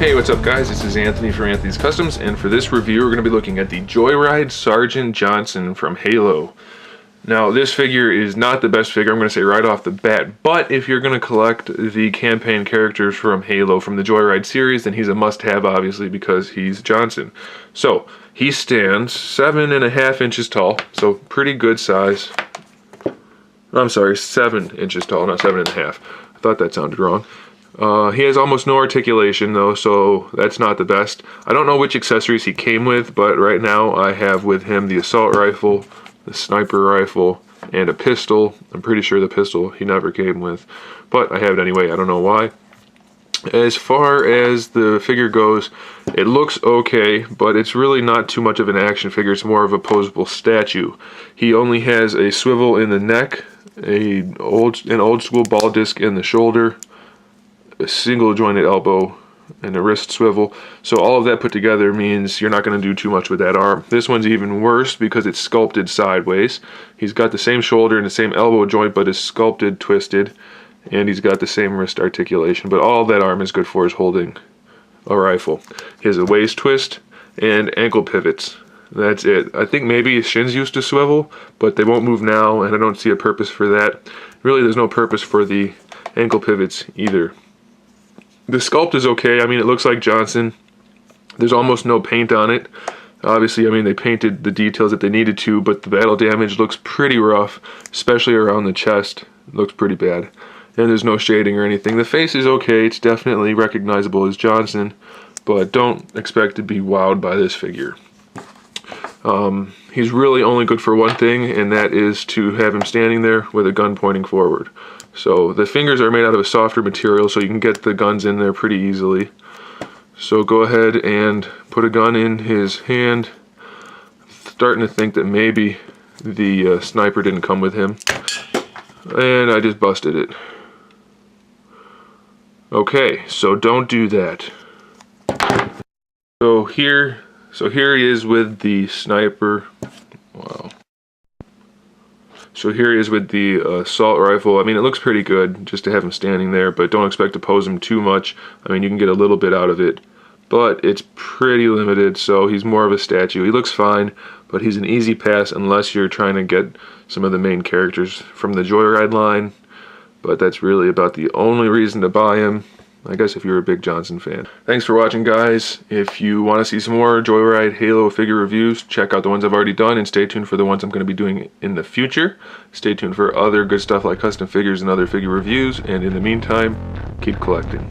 Hey, what's up guys? This is Anthony from Anthony's Customs, and for this review we're going to be looking at the Joyride Sergeant Johnson from Halo. Now this figure is not the best figure, I'm going to say right off the bat, but if you're going to collect the campaign characters from Halo from the Joyride series, then he's a must-have obviously because he's Johnson. So he stands 7.5 inches tall, so pretty good size. I'm sorry, 7 inches tall, not 7.5. I thought that sounded wrong. He has almost no articulation though, so that's not the best. I don't know which accessories he came with, but right now I have with him the assault rifle, the sniper rifle, and a pistol. I'm pretty sure the pistol he never came with, but I have it anyway, I don't know why. As far as the figure goes, it looks okay, but it's really not too much of an action figure, it's more of a posable statue. He only has a swivel in the neck, an old school ball disc in the shoulder, a single jointed elbow, and a wrist swivel. So all of that put together means you're not going to do too much with that arm. This one's even worse because it's sculpted sideways. He's got the same shoulder and the same elbow joint, but is sculpted twisted, and he's got the same wrist articulation, but all that arm is good for is holding a rifle. He has a waist twist and ankle pivots. That's it. I think maybe his shins used to swivel, but they won't move now, and I don't see a purpose for that. Really, there's no purpose for the ankle pivots either. The sculpt is okay. I mean, it looks like Johnson. There's almost no paint on it. Obviously, I mean, they painted the details that they needed to, but the battle damage looks pretty rough, especially around the chest. It looks pretty bad. And there's no shading or anything. The face is okay. It's definitely recognizable as Johnson, but don't expect to be wowed by this figure. He's really only good for one thing, and that is to have him standing there with a gun pointing forward. So the fingers are made out of a softer material, so you can get the guns in there pretty easily. So go ahead and put a gun in his hand. Starting to think that maybe the sniper didn't come with him, and I just busted it. Okay, so don't do that. So here he is with the sniper. Wow. So here he is with the assault rifle. I mean, it looks pretty good just to have him standing there, but don't expect to pose him too much. I mean, you can get a little bit out of it, but it's pretty limited, so he's more of a statue. He looks fine, but he's an easy pass unless you're trying to get some of the main characters from the Joyride line, but that's really about the only reason to buy him, I guess, if you're a big Johnson fan. Thanks for watching, guys. If you want to see some more Joyride Halo figure reviews, check out the ones I've already done, and stay tuned for the ones I'm going to be doing in the future. Stay tuned for other good stuff like custom figures and other figure reviews, and in the meantime, keep collecting.